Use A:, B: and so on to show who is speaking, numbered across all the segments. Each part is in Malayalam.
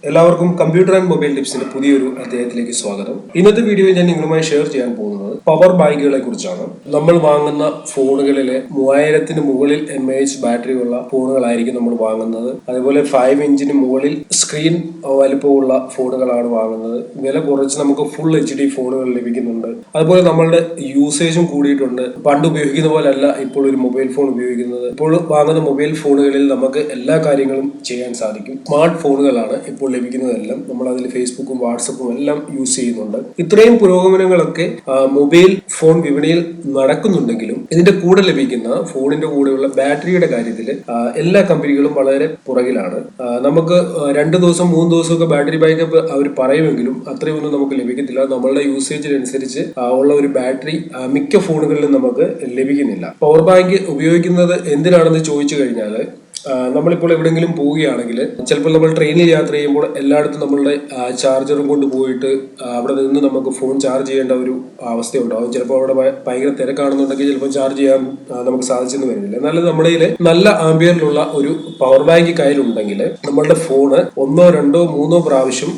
A: എല്ലാവർക്കും കമ്പ്യൂട്ടർ ആൻഡ് മൊബൈൽ ടിപ്സിന്റെ പുതിയൊരു അധ്യായത്തിലേക്ക് സ്വാഗതം. ഇന്നത്തെ വീഡിയോയിൽ ഞാൻ നിങ്ങളുമായി ഷെയർ ചെയ്യാൻ പോകുന്നത് പവർ ബാങ്കുകളെ കുറിച്ചാണ്. നമ്മൾ വാങ്ങുന്ന ഫോണുകളിലെ 3000-ന് മുകളിൽ mAh ബാറ്ററി ഉള്ള ഫോണുകളായിരിക്കും നമ്മൾ വാങ്ങുന്നത്. അതുപോലെ 5 ഇഞ്ചിന് മുകളിൽ സ്ക്രീൻ വലിപ്പമുള്ള ഫോണുകളാണ് വാങ്ങുന്നത്. വില കുറച്ച് നമുക്ക് ഫുൾ HD ഫോണുകൾ ലഭിക്കുന്നുണ്ട്. അതുപോലെ നമ്മളുടെ യൂസേജും കൂടിയിട്ടുണ്ട്. പണ്ട് ഉപയോഗിക്കുന്ന പോലല്ല ഇപ്പോൾ ഒരു മൊബൈൽ ഫോൺ ഉപയോഗിക്കുന്നത്. ഇപ്പോൾ വാങ്ങുന്ന മൊബൈൽ ഫോണുകളിൽ നമുക്ക് എല്ലാ കാര്യങ്ങളും ചെയ്യാൻ സാധിക്കും. സ്മാർട്ട് ഫോണുകളാണ് ഇപ്പോൾ ലഭിക്കുന്നതെല്ലാം. നമ്മൾ അതിൽ ഫേസ്ബുക്കും വാട്സപ്പും എല്ലാം യൂസ് ചെയ്യുന്നുണ്ട്. ഇത്രയും പുരോഗമനങ്ങളൊക്കെ മൊബൈൽ ഫോൺ വിപണിയിൽ നടക്കുന്നുണ്ടെങ്കിലും ഇതിന്റെ കൂടെ ലഭിക്കുന്ന ഫോണിന്റെ കൂടെയുള്ള ബാറ്ററിയുടെ കാര്യത്തിൽ എല്ലാ കമ്പനികളും വളരെ പുറകിലാണ്. നമുക്ക് 2 ദിവസം 3 ദിവസമൊക്കെ ബാറ്ററി ബാക്കപ്പ് അവർ പറയുമെങ്കിലും അത്രയൊന്നും നമുക്ക് ലഭിക്കത്തില്ല. നമ്മളുടെ യൂസേജിനനുസരിച്ച് ഉള്ള ഒരു ബാറ്ററി മിക്ക ഫോണുകളിലും നമുക്ക് ലഭിക്കുന്നില്ല. പവർ ബാങ്ക് ഉപയോഗിക്കുന്നത് എന്തിനാണെന്ന് ചോദിച്ചു കഴിഞ്ഞാൽ, നമ്മളിപ്പോൾ എവിടെയെങ്കിലും പോവുകയാണെങ്കിൽ ചിലപ്പോൾ നമ്മൾ ട്രെയിനിൽ യാത്ര ചെയ്യുമ്പോൾ എല്ലായിടത്തും നമ്മളുടെ ചാർജറും കൊണ്ട് പോയിട്ട് അവിടെ നിന്ന് നമുക്ക് ഫോൺ ചാർജ് ചെയ്യേണ്ട ഒരു അവസ്ഥ ഉണ്ടാകും. ചിലപ്പോൾ അവിടെ ഭയങ്കര തിരക്കാണെന്നുണ്ടെങ്കിൽ ചിലപ്പോൾ ചാർജ് ചെയ്യാൻ നമുക്ക് സാധിച്ചെന്ന് വരുന്നില്ല. എന്നാൽ നമ്മുടെ നല്ല ആംബിയറിലുള്ള ഒരു പവർ ബാങ്ക് കയ്യിലുണ്ടെങ്കിൽ നമ്മളുടെ ഫോണ് 1, 2, 3 പ്രാവശ്യം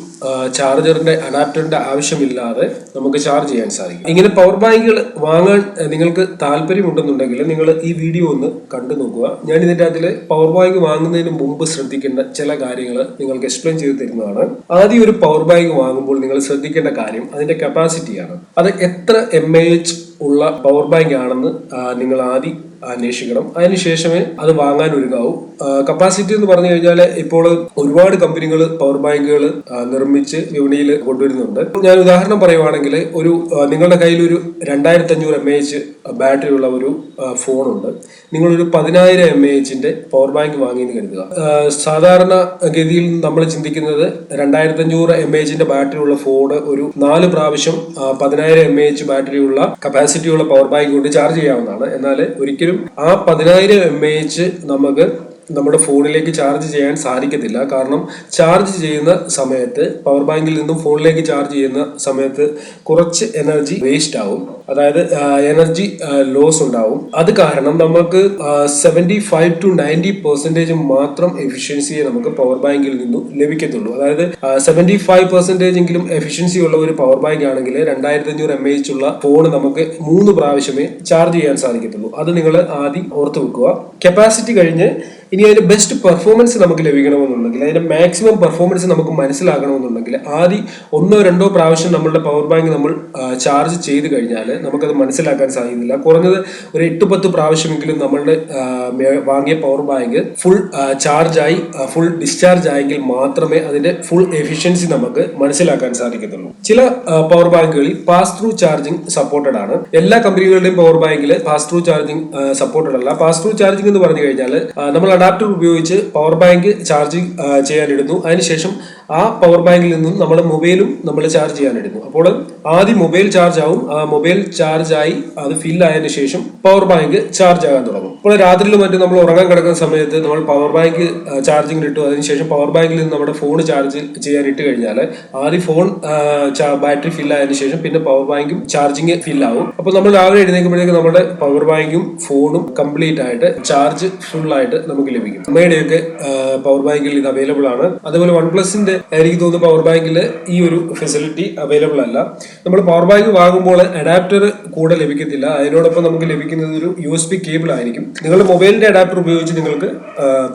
A: ചാർജറിന്റെ അഡാപ്റ്ററിന്റെ ആവശ്യമില്ലാതെ നമുക്ക് ചാർജ് ചെയ്യാൻ സാധിക്കും. ഇങ്ങനെ പവർ ബാങ്കുകൾ വാങ്ങാൻ നിങ്ങൾക്ക് താല്പര്യമുണ്ടെന്നുണ്ടെങ്കിൽ നിങ്ങൾ ഈ വീഡിയോ ഒന്ന് കണ്ടു നോക്കുക. ഞാൻ ഇതിന്റെ അതിൽ പവർ ബാങ്ക് വാങ്ങുന്നതിന് മുമ്പ് ശ്രദ്ധിക്കേണ്ട ചില കാര്യങ്ങൾ നിങ്ങൾക്ക് എക്സ്പ്ലെയിൻ ചെയ്ത് തരുന്നതാണ്. ആദ്യം ഒരു പവർ ബാങ്ക് വാങ്ങുമ്പോൾ നിങ്ങൾ ശ്രദ്ധിക്കേണ്ട കാര്യം അതിന്റെ കപ്പാസിറ്റിയാണ്. അത് എത്ര mAh ഉള്ള പവർ ബാങ്ക് ആണെന്ന് നിങ്ങൾ ആദ്യം അന്വേഷിക്കണം. അതിനുശേഷമേ അത് വാങ്ങാൻ ഒരുങ്ങാവൂ. കപ്പാസിറ്റി എന്ന് പറഞ്ഞു കഴിഞ്ഞാൽ ഇപ്പോൾ ഒരുപാട് കമ്പനികൾ പവർ ബാങ്കുകൾ നിർമ്മിച്ച് വിപണിയിൽ കൊണ്ടുവരുന്നുണ്ട്. ഞാൻ ഉദാഹരണം പറയുവാണെങ്കിൽ, നിങ്ങളുടെ കയ്യിൽ ഒരു 2500 mAh ബാറ്ററി ഉള്ള ഒരു ഫോണുണ്ട്. നിങ്ങളൊരു 10000 mAhന്റെ പവർ ബാങ്ക് വാങ്ങിയെന്ന് കരുതുക. സാധാരണ ഗതിയിൽ നമ്മൾ ചിന്തിക്കുന്നത് 2500 mAhന്റെ ബാറ്ററി ഉള്ള ഫോൺ ഒരു 4 പ്രാവശ്യം 10000 mAh ബാറ്ററി ഉള്ള കപ്പാസിറ്റി ഉള്ള പവർ ബാങ്ക് കൊണ്ട് ചാർജ് ചെയ്യാവുന്നതാണ്. എന്നാൽ ഒരിക്കലും ആ 10000 mAh നമുക്ക് നമ്മുടെ ഫോണിലേക്ക് ചാർജ് ചെയ്യാൻ സാധിക്കത്തില്ല. കാരണം ചാർജ് ചെയ്യുന്ന സമയത്ത് പവർ ബാങ്കിൽ നിന്നും ഫോണിലേക്ക് ചാർജ് ചെയ്യുന്ന സമയത്ത് കുറച്ച് എനർജി വേസ്റ്റ് ആവും, അതായത് എനർജി ലോസ് ഉണ്ടാവും. അത് കാരണം നമുക്ക് 75 to 90% മാത്രം എഫിഷ്യൻസിയെ നമുക്ക് പവർ ബാങ്കിൽ നിന്നും ലഭിക്കത്തുള്ളൂ. അതായത് 75% എങ്കിലും എഫിഷ്യൻസി ഉള്ള ഒരു പവർ ബാങ്ക് ആണെങ്കിൽ 2500 mAh ഉള്ള ഫോൺ നമുക്ക് 3 പ്രാവശ്യമേ ചാർജ് ചെയ്യാൻ സാധിക്കത്തുള്ളൂ. അത് നിങ്ങൾ ആദ്യം ഓർത്ത് വെക്കുക. കപ്പാസിറ്റി കഴിഞ്ഞ് ഇനി അതിന്റെ ബെസ്റ്റ് പെർഫോമൻസ് നമുക്ക് ലഭിക്കണമെന്നുണ്ടെങ്കിൽ, അതിന്റെ മാക്സിമം പെർഫോമൻസ് നമുക്ക് മനസ്സിലാക്കണമെന്നുണ്ടെങ്കിൽ ആദ്യം 1, 2 പ്രാവശ്യം നമ്മളുടെ പവർ ബാങ്ക് നമ്മൾ ചാർജ് ചെയ്ത് കഴിഞ്ഞാൽ നമുക്കത് മനസ്സിലാക്കാൻ സാധിക്കില്ല. കുറഞ്ഞത് ഒരു 8-10 പ്രാവശ്യമെങ്കിലും നമ്മളുടെ വാങ്ങിയ പവർ ബാങ്ക് ഫുൾ ചാർജായി ഫുൾ ഡിസ്ചാർജ് ആയെങ്കിൽ മാത്രമേ അതിന്റെ ഫുൾ എഫിഷ്യൻസി നമുക്ക് മനസ്സിലാക്കാൻ സാധിക്കത്തുള്ളൂ. ചില പവർ ബാങ്കുകളിൽ പാസ് ത്രൂ ചാർജിങ് സപ്പോർട്ടഡ് ആണ്. എല്ലാ കമ്പനികളുടെയും പവർ ബാങ്കിൽ പാസ് ത്രൂ ചാർജിങ് സപ്പോർട്ടഡ് അല്ല. പാസ് ത്രൂ ചാർജിങ് എന്ന് പറഞ്ഞു കഴിഞ്ഞാൽ നമ്മൾ അഡാപ്റ്റർ ഉപയോഗിച്ച് പവർ ബാങ്ക് ചാർജിങ് ചെയ്യാനിടുന്നു. അതിനുശേഷം ആ പവർ ബാങ്കിൽ നിന്നും നമ്മുടെ മൊബൈലും നമ്മൾ ചാർജ് ചെയ്യാനിടുന്നു. അപ്പോൾ ആദ്യം മൊബൈൽ ചാർജ് ആവും. ആ മൊബൈൽ ചാർജ് ആയി അത് ഫിൽ ആയതിനു ശേഷം പവർ ബാങ്ക് ചാർജ് ആകാൻ തുടങ്ങും. അപ്പോൾ രാത്രിയിൽ മറ്റും നമ്മൾ ഉറങ്ങാൻ കിടക്കുന്ന സമയത്ത് നമ്മൾ പവർ ബാങ്ക് ചാർജിങ് ഇട്ടു. അതിനുശേഷം പവർ ബാങ്കിൽ നിന്ന് നമ്മുടെ ഫോൺ ചാർജ് ചെയ്യാൻ ഇട്ട് കഴിഞ്ഞാൽ ആദ്യം ഫോൺ ബാറ്ററി ഫിൽ ആയതിനു ശേഷം പിന്നെ പവർ ബാങ്കും ചാർജിങ് ഫിൽ ആവും. അപ്പോൾ നമ്മൾ രാവിലെ എഴുന്നേൽക്കുമ്പോഴേക്കും നമ്മുടെ പവർ ബാങ്കും ഫോണും കംപ്ലീറ്റ് ആയിട്ട് ചാർജ് ഫുൾ ആയിട്ട് നമുക്ക് ലഭിക്കും. അമ്മയുടെയൊക്കെ പവർ ബാങ്കിൽ ഇത് അവൈലബിൾ ആണ്. അതുപോലെ OnePlusന്റെ എനിക്ക് തോന്നുന്നു പവർ ബാങ്കിൽ ഈ ഒരു ഫെസിലിറ്റി അവൈലബിൾ അല്ല. നമ്മൾ പവർ ബാങ്ക് വാങ്ങുമ്പോൾ അഡാപ്റ്റർ കൂടെ ലഭിക്കത്തില്ല. അതിനോടൊപ്പം നമുക്ക് ലഭിക്കുന്നത് ഒരു USB കേബിൾ ആയിരിക്കും. നിങ്ങളുടെ മൊബൈലിന്റെ അഡാപ്റ്റർ ഉപയോഗിച്ച് നിങ്ങൾക്ക്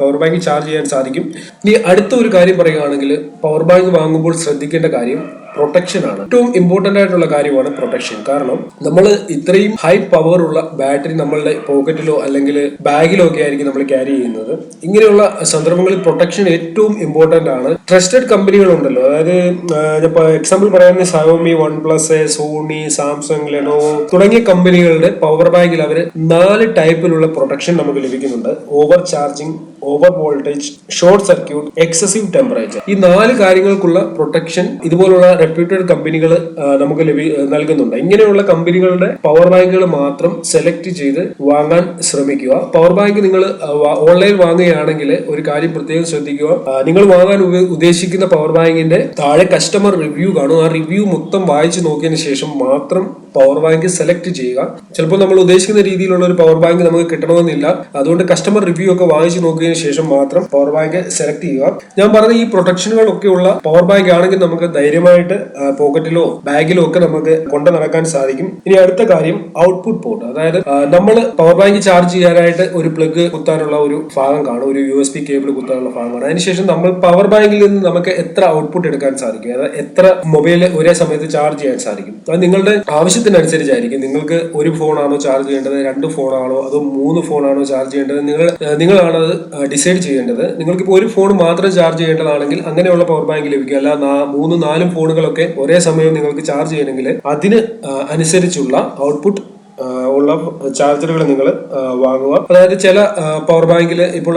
A: പവർ ബാങ്ക് ചാർജ് ചെയ്യാൻ സാധിക്കും. ഇനി അടുത്ത ഒരു കാര്യം പറയുകയാണെങ്കിൽ, പവർ ബാങ്ക് വാങ്ങുമ്പോൾ ശ്രദ്ധിക്കേണ്ട കാര്യം പ്രൊട്ടക്ഷൻ ആണ്. ഏറ്റവും ഇമ്പോർട്ടന്റ് ആയിട്ടുള്ള കാര്യമാണ് പ്രൊട്ടക്ഷൻ. കാരണം നമ്മൾ ഇത്രയും ഹൈ പവർ ഉള്ള ബാറ്ററി നമ്മളുടെ പോക്കറ്റിലോ അല്ലെങ്കിൽ ബാഗിലോ ഒക്കെ ആയിരിക്കും നമ്മൾ ക്യാരി ചെയ്യുന്നത്. ഇങ്ങനെയുള്ള സന്ദർഭങ്ങളിൽ പ്രൊട്ടക്ഷൻ ഏറ്റവും ഇമ്പോർട്ടന്റ് ആണ്. ട്രസ്റ്റഡ് കമ്പനികൾ ഉണ്ടല്ലോ, അതായത് എക്സാമ്പിൾ പറയുന്നത് Xiaomi, OnePlus, Sony, Samsung, Lenovo തുടങ്ങിയ കമ്പനികളുടെ പവർ ബാങ്കിൽ അവർ 4 ടൈപ്പിലുള്ള പ്രൊട്ടക്ഷൻ നമുക്ക് ലഭിക്കുന്നുണ്ട്. Over charging, over voltage, short circuit, excessive temperature. ഈ 4 കാര്യങ്ങൾക്കുള്ള പ്രൊട്ടക്ഷൻ ഇതുപോലുള്ള റെപ്യൂട്ടഡ് കമ്പനികൾ നമുക്ക് നൽകുന്നുണ്ട്. ഇങ്ങനെയുള്ള കമ്പനികളുടെ പവർ ബാങ്കുകൾ മാത്രം സെലക്ട് ചെയ്ത് വാങ്ങാൻ ശ്രമിക്കുക. പവർ ബാങ്ക് നിങ്ങൾ ഓൺലൈൻ വാങ്ങുകയാണെങ്കിൽ ഒരു കാര്യം പ്രത്യേകം ശ്രദ്ധിക്കുക. നിങ്ങൾ വാങ്ങാൻ ഉദ്ദേശിക്കുന്ന പവർ ബാങ്കിന്റെ താഴെ കസ്റ്റമർ റിവ്യൂ കാണും. ആ റിവ്യൂ മൊത്തം വായിച്ചു നോക്കിയതിനു ശേഷം മാത്രം പവർ ബാങ്ക് സെലക്ട് ചെയ്യുക. ചിലപ്പോൾ നമ്മൾ ഉദ്ദേശിക്കുന്ന രീതിയിലുള്ള ഒരു പവർ ബാങ്ക് നമുക്ക് കിട്ടണമെന്നില്ല. അതുകൊണ്ട് കസ്റ്റമർ റിവ്യൂ ഒക്കെ വായിച്ചു നോക്കിയതിനു ശേഷം മാത്രം പവർ ബാങ്ക് സെലക്ട് ചെയ്യുക. ഞാൻ പറഞ്ഞ ഈ പ്രൊട്ടക്ഷനുകളൊക്കെ ഉള്ള പവർ ബാങ്ക് ആണെങ്കിൽ നമുക്ക് ധൈര്യമായിട്ട് പോക്കറ്റിലോ ബാഗിലോ ഒക്കെ നമുക്ക് കൊണ്ടു നടക്കാൻ സാധിക്കും. ഇനി അടുത്ത കാര്യം ഔട്ട്പുട്ട് പോർട്ട്. അതായത് നമ്മൾ പവർ ബാങ്ക് ചാർജ് ചെയ്യാനായിട്ട് ഒരു പ്ലഗ് കുത്താനുള്ള ഒരു ഭാഗം കാണും, ഒരു USB കേബിൾ കുത്താനുള്ള ഭാഗമാണ്. അതിനുശേഷം നമ്മൾ പവർ ബാങ്കിൽ നിന്ന് നമുക്ക് എത്ര ഔട്ട്പുട്ട് എടുക്കാൻ സാധിക്കും, അതായത് എത്ര മൊബൈൽ ഒരേ സമയത്ത് ചാർജ് ചെയ്യാൻ സാധിക്കും. അത് നിങ്ങളുടെ ആവശ്യത്തിനനുസരിച്ചായിരിക്കും. നിങ്ങൾക്ക് ഒരു ഫോണാണോ ചാർജ് ചെയ്യേണ്ടത്, 2 ഫോണാണോ അതോ 3 ഫോണാണോ ചാർജ് ചെയ്യേണ്ടത്, നിങ്ങളാണ് അത് ഡിസൈഡ് ചെയ്യേണ്ടത്. നിങ്ങൾക്കിപ്പോൾ ഒരു ഫോൺ മാത്രം ചാർജ് ചെയ്യേണ്ടതാണെങ്കിൽ അങ്ങനെയുള്ള പവർ ബാങ്ക് ലഭിക്കും. അല്ല 3-4 ഫോണുകളൊക്കെ ഒരേ സമയം നിങ്ങൾക്ക് ചാർജ് ചെയ്യണമെങ്കിൽ അതിന് അനുസരിച്ചുള്ള ഔട്ട്പുട്ട് ഉള്ള ചാർജറുകൾ നിങ്ങൾ വാങ്ങുക. അതായത് ചില പവർ ബാങ്കിൽ ഇപ്പോൾ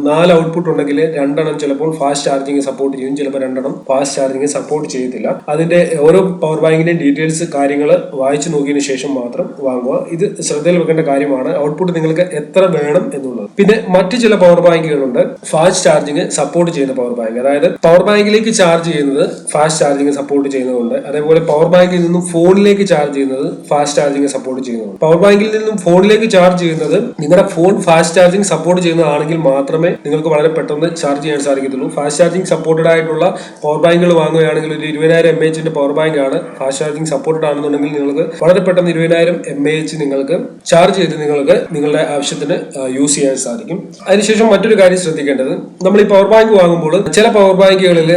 A: 4 ഔട്ട്പുട്ട് ഉണ്ടെങ്കിൽ 2 ചിലപ്പോൾ ഫാസ്റ്റ് ചാർജിങ് സപ്പോർട്ട് ചെയ്യും, ചിലപ്പോൾ 2 ഫാസ്റ്റ് ചാർജിങ് സപ്പോർട്ട് ചെയ്യത്തില്ല. അതിന്റെ ഓരോ പവർ ബാങ്കിന്റെയും ഡീറ്റെയിൽസ് കാര്യങ്ങൾ വായിച്ചു നോക്കിയതിനു ശേഷം മാത്രം വാങ്ങുക. ഇത് ശ്രദ്ധയിൽ വെക്കേണ്ട കാര്യമാണ്, ഔട്ട്പുട്ട് നിങ്ങൾക്ക് എത്ര വേണം എന്നുള്ളത്. പിന്നെ മറ്റു ചില പവർ ബാങ്കുകളുണ്ട് ഫാസ്റ്റ് ചാർജിങ് സപ്പോർട്ട് ചെയ്യുന്ന പവർ ബാങ്ക്. അതായത് പവർ ബാങ്കിലേക്ക് ചാർജ് ചെയ്യുന്നത് ഫാസ്റ്റ് ചാർജിങ് സപ്പോർട്ട് ചെയ്യുന്നതുണ്ട്. അതേപോലെ പവർ ബാങ്കിൽ നിന്നും ഫോണിലേക്ക് ചാർജ് ചെയ്യുന്നത് ഫാസ്റ്റ് ചാർജിങ് സപ്പോർട്ട് ചെയ്യുന്നുണ്ട്. പവർ ബാങ്കിൽ നിന്നും ഫോണിലേക്ക് ചാർജ് ചെയ്യുന്നത് നിങ്ങളുടെ ഫോൺ ഫാസ്റ്റ് ചാർജിങ് സപ്പോർട്ട് ചെയ്യുന്നതാണെങ്കിൽ മാത്രമേ നിങ്ങൾക്ക് വളരെ പെട്ടെന്ന് ചാർജ് ചെയ്യാൻ സാധിക്കത്തുള്ളൂ. ഫാസ്റ്റ് ചാർജിങ് സപ്പോർട്ടഡ് ആയിട്ടുള്ള പവർ ബാങ്കുകൾ വാങ്ങുകയാണെങ്കിൽ ഒരു 20,000 mAh പവർ ബാങ്ക് ആണ് ഫാസ്റ്റ് ചാർജിങ് സപ്പോർട്ടഡ് ആണെന്നുണ്ടെങ്കിൽ നിങ്ങൾക്ക് വളരെ പെട്ടെന്ന് 20,000 mAh നിങ്ങൾക്ക് ചാർജ് ചെയ്ത് നിങ്ങൾക്ക് നിങ്ങളുടെ ആവശ്യത്തിന് യൂസ് ചെയ്യാൻ സാധിക്കും. അതിനുശേഷം മറ്റൊരു കാര്യം ശ്രദ്ധിക്കേണ്ടത്, നമ്മൾ ഈ പവർ ബാങ്ക് വാങ്ങുമ്പോൾ ചില പവർ ബാങ്കുകളിൽ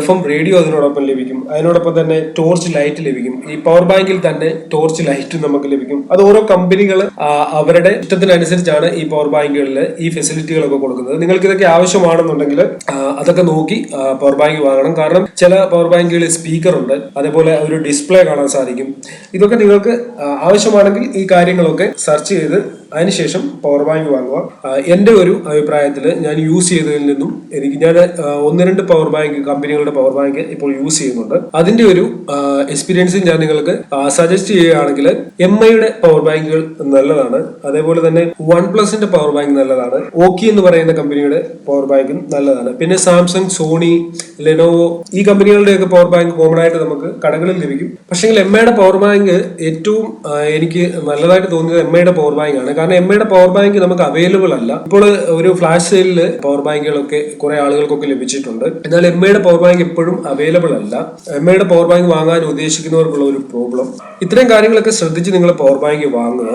A: FM റേഡിയോ അതിനോടൊപ്പം ലഭിക്കും, അതിനോടൊപ്പം തന്നെ ടോർച്ച് ലൈറ്റ് ലഭിക്കും. ഈ പവർ ബാങ്കിൽ തന്നെ ടോർച്ച് ലൈറ്റ് നമുക്ക് ലഭിക്കും. അത് ഓരോ കമ്പനികൾ അവരുടെ ഇഷ്ടത്തിനനുസരിച്ചാണ് ഈ പവർ ബാങ്കുകളിൽ ഈ ഫെസിലിറ്റികളൊക്കെ കൊടുക്കുന്നത്. നിങ്ങൾക്ക് ഇതൊക്കെ ആവശ്യമാണെന്നുണ്ടെങ്കിൽ അതൊക്കെ നോക്കി പവർ ബാങ്ക് വാങ്ങണം. കാരണം ചില പവർ ബാങ്കുകളിൽ സ്പീക്കർ ഉണ്ട്, അതേപോലെ ഒരു ഡിസ്പ്ലേ കാണാൻ സാധിക്കും. ഇതൊക്കെ നിങ്ങൾക്ക് ആവശ്യമാണെങ്കിൽ ഈ കാര്യങ്ങളൊക്കെ സെർച്ച് ചെയ്ത് അതിനുശേഷം പവർ ബാങ്ക് വാങ്ങുക. എന്റെ ഒരു അഭിപ്രായത്തിൽ ഞാൻ യൂസ് ചെയ്തതിൽ നിന്നും ഞാൻ 1-2 പവർ ബാങ്ക് കമ്പനികളുടെ പവർ ബാങ്ക് ഇപ്പോൾ യൂസ് ചെയ്യുന്നുണ്ട്. അതിന്റെ ഒരു എക്സ്പീരിയൻസ് ഞാൻ നിങ്ങൾക്ക് സജസ്റ്റ് ചെയ്യുകയാണെങ്കിൽ MIയുടെ പവർ ബാങ്കുകൾ നല്ലതാണ്. അതേപോലെ തന്നെ OnePlusന്റെ പവർ ബാങ്ക് നല്ലതാണ്. ഓക്കി എന്ന് പറയുന്ന കമ്പനിയുടെ പവർ ബാങ്കും നല്ലതാണ്. പിന്നെ സാംസങ്, സോണി, ലെനോവോ ഈ കമ്പനികളുടെയൊക്കെ പവർ ബാങ്ക് കോമൺ ആയിട്ട് നമുക്ക് കടകളിൽ ലഭിക്കും. പക്ഷേ MIയുടെ പവർ ബാങ്ക് ഏറ്റവും എനിക്ക് നല്ലതായിട്ട് തോന്നിയത് MIയുടെ പവർ ബാങ്ക് ആണ്. കാരണം MIയുടെ പവർ ബാങ്ക് നമുക്ക് അവൈലബിൾ അല്ല. ഇപ്പോൾ ഒരു ഫ്ലാഷ് സെയിലിൽ പവർ ബാങ്കുകളൊക്കെ കുറെ ആളുകൾക്കൊക്കെ ലഭിച്ചിട്ടുണ്ട്. എന്നാൽ MIയുടെ പവർ ബാങ്ക് എപ്പോഴും അവൈലബിൾ അല്ല. MIയുടെ പവർ ബാങ്ക് വാങ്ങാൻ ഉദ്ദേശിക്കുന്നവർക്കുള്ള ഒരു പ്രോബ്ലം. ഇത്തരം കാര്യങ്ങളൊക്കെ ശ്രദ്ധിച്ച് നിങ്ങൾ പവർ ബാങ്ക് വാങ്ങുക.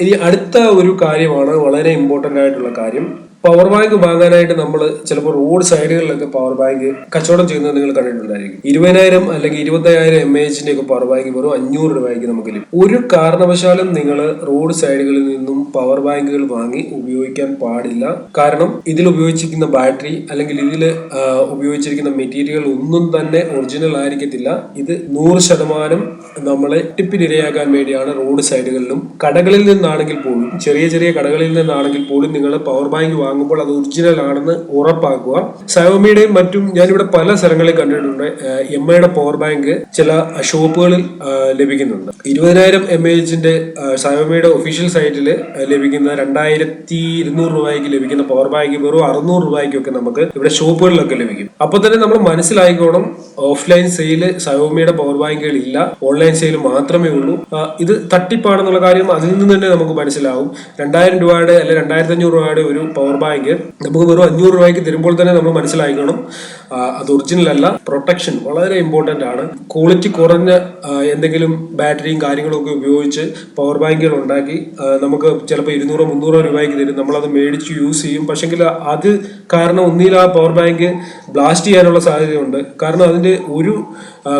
A: ഇനി അടുത്ത ഒരു കാര്യമാണ് വളരെ ഇമ്പോർട്ടന്റ് ആയിട്ടുള്ള കാര്യം. പവർ ബാങ്ക് വാങ്ങാനായിട്ട് നമ്മൾ ചിലപ്പോൾ റോഡ് സൈഡുകളിലൊക്കെ പവർ ബാങ്ക് കച്ചവടം ചെയ്യുന്നത് നിങ്ങൾ കണ്ടിട്ടുണ്ടായിരിക്കും. 20,000 അല്ലെങ്കിൽ 25,000 mAh ഒക്കെ പവർ ബാങ്ക് വെറും 500 രൂപയ്ക്ക് നമുക്ക് ലഭിക്കും. ഒരു കാരണവശാലും നിങ്ങൾ റോഡ് സൈഡുകളിൽ നിന്നും പവർ ബാങ്കുകൾ വാങ്ങി ഉപയോഗിക്കാൻ പാടില്ല. കാരണം ഇതിൽ ഉപയോഗിച്ചിരിക്കുന്ന ബാറ്ററി അല്ലെങ്കിൽ ഇതിൽ ഉപയോഗിച്ചിരിക്കുന്ന മെറ്റീരിയൽ ഒന്നും തന്നെ ഒറിജിനൽ ആയിരിക്കത്തില്ല. ഇത് 100% നമ്മളെ ടിപ്പിനിരയാക്കാൻ വേണ്ടിയാണ് റോഡ് സൈഡുകളിലും കടകളിൽ നിന്നാണെങ്കിൽ പോലും, ചെറിയ കടകളിൽ നിന്നാണെങ്കിൽ പോലും നിങ്ങൾ പവർ ബാങ്ക് വാങ്ങുമ്പോൾ അത് ഒറിജിനൽ ആണെന്ന് ഉറപ്പാക്കുക. സയോമിയുടെയും മറ്റും ഞാനിവിടെ പല സ്ഥലങ്ങളിൽ കണ്ടിട്ടുണ്ട്. MIയുടെ പവർ ബാങ്ക് ചില ഷോപ്പുകളിൽ ലഭിക്കുന്നുണ്ട്. 20,000 mAhന്റെ സയോമിയുടെ ഒഫീഷ്യൽ സൈറ്റിൽ ലഭിക്കുന്ന 2,200 രൂപയ്ക്ക് ലഭിക്കുന്ന പവർ ബാങ്ക് വെറും 600 രൂപയ്ക്കൊക്കെ നമുക്ക് ഇവിടെ ഷോപ്പുകളിലൊക്കെ ലഭിക്കും. അപ്പൊ തന്നെ നമ്മൾ മനസ്സിലായിക്കോണം, ഓഫ്ലൈൻ സെയിൽ സയോമിയുടെ പവർ ബാങ്കുകൾ ഇല്ല, ഓൺലൈൻ സെയിൽ മാത്രമേ ഉള്ളൂ. ഇത് തട്ടിപ്പാണെന്നുള്ള കാര്യം അതിൽ നിന്ന് തന്നെ നമുക്ക് മനസ്സിലാവും. 2,000 രൂപയുടെ അല്ലെങ്കിൽ 2,500 രൂപയുടെ ഒരു പവർ ബാങ്ക് നമുക്ക് വെറും 500 രൂപയ്ക്ക് തരുമ്പോൾ തന്നെ നമ്മൾ മനസ്സിലാക്കണം അത് ഒറിജിനൽ അല്ല. പ്രൊട്ടക്ഷൻ വളരെ ഇമ്പോർട്ടന്റ് ആണ്. ക്വാളിറ്റി കുറഞ്ഞ എന്തെങ്കിലും ബാറ്ററിയും കാര്യങ്ങളും ഒക്കെ ഉപയോഗിച്ച് പവർ ബാങ്കുകൾ ഉണ്ടാക്കി നമുക്ക് ചിലപ്പോൾ 200-300 രൂപയ്ക്ക് തരും. നമ്മളത് മേടിച്ച് യൂസ് ചെയ്യും. പക്ഷെങ്കിൽ അത് കാരണം ഒന്നിൽ ആ പവർ ബാങ്ക് ബ്ലാസ്റ്റ് ചെയ്യാനുള്ള സാധ്യതയുണ്ട്. കാരണം അതിന്റെ ഒരു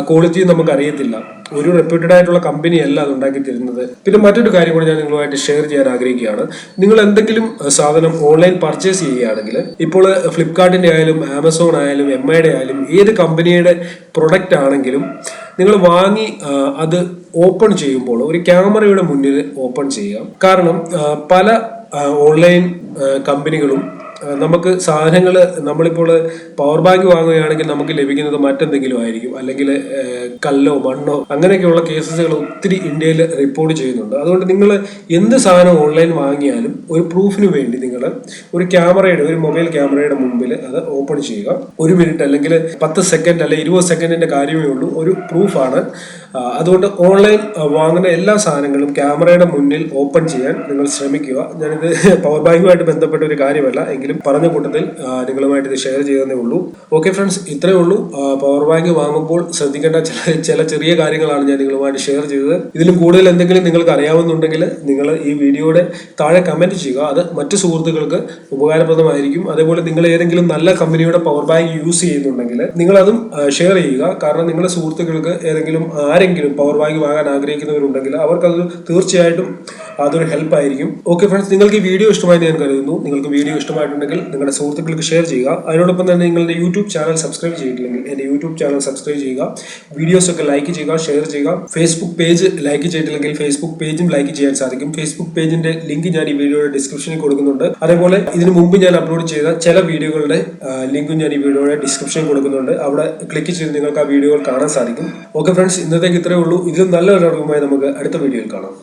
A: ക്വാളിറ്റിയും നമുക്ക് അറിയത്തില്ല. ഒരു റെപ്യൂട്ടഡ് ആയിട്ടുള്ള കമ്പനി അല്ല അത് ഉണ്ടാക്കി തരുന്നത്. പിന്നെ മറ്റൊരു കാര്യം കൂടി ഞാൻ നിങ്ങളുമായിട്ട് ഷെയർ ചെയ്യാൻ ആഗ്രഹിക്കുകയാണ്. നിങ്ങൾ എന്തെങ്കിലും സാധനം ഓൺലൈൻ പർച്ചേസ് ചെയ്യുകയാണെങ്കിൽ, ഇപ്പോൾ ഫ്ലിപ്കാർട്ടിന്റെ ആയാലും ആമസോൺ ആയാലും MIയുടെ ആയാലും ഏത് കമ്പനിയുടെ പ്രൊഡക്റ്റ് ആണെങ്കിലും നിങ്ങൾ വാങ്ങി അത് ഓപ്പൺ ചെയ്യുമ്പോൾ ഒരു ക്യാമറയുടെ മുന്നിൽ ഓപ്പൺ ചെയ്യുക. കാരണം പല ഓൺലൈൻ കമ്പനികളും നമുക്ക് സാധനങ്ങൾ, നമ്മളിപ്പോൾ പവർ ബാങ്ക് വാങ്ങുകയാണെങ്കിൽ നമുക്ക് ലഭിക്കുന്നത് മറ്റെന്തെങ്കിലും ആയിരിക്കും, അല്ലെങ്കിൽ കല്ലോ മണ്ണോ അങ്ങനെയൊക്കെയുള്ള കേസുകൾ ഒത്തിരി ഇന്ത്യയിൽ റിപ്പോർട്ട് ചെയ്യുന്നുണ്ട്. അതുകൊണ്ട് നിങ്ങൾ എന്ത് സാധനം ഓൺലൈൻ വാങ്ങിയാലും ഒരു പ്രൂഫിന് വേണ്ടി നിങ്ങൾ ഒരു മൊബൈൽ ക്യാമറയുടെ മുമ്പിൽ അത് ഓപ്പൺ ചെയ്യുക. 1 മിനിറ്റ് അല്ലെങ്കിൽ 10 സെക്കൻഡ് അല്ലെങ്കിൽ 20 സെക്കൻഡിന്റെ കാര്യമേ ഉള്ളൂ. ഒരു പ്രൂഫാണ്. അതുകൊണ്ട് ഓൺലൈൻ വാങ്ങുന്ന എല്ലാ സാധനങ്ങളും ക്യാമറയുടെ മുന്നിൽ ഓപ്പൺ ചെയ്യാൻ നിങ്ങൾ ശ്രമിക്കുക. ഞാനിത് പവർ ബാങ്കുമായിട്ട് ബന്ധപ്പെട്ട ഒരു കാര്യമല്ല, എങ്കിലും പറഞ്ഞ കൂട്ടത്തിൽ നിങ്ങളുമായിട്ട് ഇത് ഷെയർ ചെയ്തതേ ഉള്ളൂ. ഓക്കെ ഫ്രണ്ട്സ്, ഇത്രയേ ഉള്ളൂ. പവർ ബാങ്ക് വാങ്ങുമ്പോൾ ശ്രദ്ധിക്കേണ്ട ചില ചെറിയ കാര്യങ്ങളാണ് ഞാൻ നിങ്ങളുമായിട്ട് ഷെയർ ചെയ്തത്. ഇതിലും കൂടുതൽ എന്തെങ്കിലും നിങ്ങൾക്ക് അറിയാവുന്നുണ്ടെങ്കിൽ നിങ്ങൾ ഈ വീഡിയോയുടെ താഴെ കമന്റ് ചെയ്യുക. അത് മറ്റു സുഹൃത്തുക്കൾക്ക് ഉപകാരപ്രദമായിരിക്കും. അതേപോലെ നിങ്ങൾ ഏതെങ്കിലും നല്ല കമ്പനിയുടെ പവർ ബാങ്ക് യൂസ് ചെയ്യുന്നുണ്ടെങ്കിൽ നിങ്ങളതും ഷെയർ ചെയ്യുക. കാരണം നിങ്ങളുടെ സുഹൃത്തുക്കൾക്ക് ആരെങ്കിലും പവർ ബാങ്ക് വാങ്ങാൻ ആഗ്രഹിക്കുന്നവരുണ്ടെങ്കിൽ അവർക്കത് തീർച്ചയായിട്ടും അതൊരു ഹെൽപ്പ് ആയിരിക്കും. ഓക്കെ ഫ്രണ്ട്സ്, നിങ്ങൾക്ക് ഈ വീഡിയോ ഇഷ്ടമായി ഞാൻ കരുതുന്നു. നിങ്ങൾക്ക് വീഡിയോ ഇഷ്ടമായിട്ടുണ്ടെങ്കിൽ നിങ്ങളുടെ സുഹൃത്തുക്കൾക്ക് ഷെയർ ചെയ്യുക. അതിനോടൊപ്പം തന്നെ നിങ്ങളുടെ യൂട്യൂബ് ചാനൽ സബ്സ്ക്രൈബ് ചെയ്തിട്ടില്ലെങ്കിൽ എൻ്റെ യൂട്യൂബ് ചാനൽ സബ്സ്ക്രൈബ് ചെയ്യുക. വീഡിയോസ് ഒക്കെ ലൈക്ക് ചെയ്യുക, ഷെയർ ചെയ്യുക. ഫേസ്ബുക്ക് പേജ് ലൈക്ക് ചെയ്തിട്ടില്ലെങ്കിൽ ഫേസ്ബുക്ക് പേജും ലൈക്ക് ചെയ്യാൻ സാധിക്കും. ഫേസ്ബുക്ക് പേജിന്റെ ലിങ്ക് ഞാൻ ഈ വീഡിയോയുടെ ഡിസ്ക്രിപ്ഷനിൽ കൊടുക്കുന്നുണ്ട്. അതേപോലെ ഇതിനു മുമ്പ് ഞാൻ അപ്ലോഡ് ചെയ്ത ചില വീഡിയോകളുടെ ലിങ്കും ഞാൻ ഈ വീഡിയോയുടെ ഡിസ്ക്രിപ്ഷനിൽ കൊടുക്കുന്നുണ്ട്. അവിടെ ക്ലിക്ക് ചെയ്ത് നിങ്ങൾക്ക് ആ വീഡിയോകൾ കാണാൻ സാധിക്കും. ഓക്കെ ഫ്രണ്ട്സ്, ഇന്നത്തേക്ക് ഇത്രയേ ഉള്ളൂ. ഇതിലും നല്ലൊരു അറിവുമായി നമുക്ക് അടുത്ത വീഡിയോയിൽ കാണാം.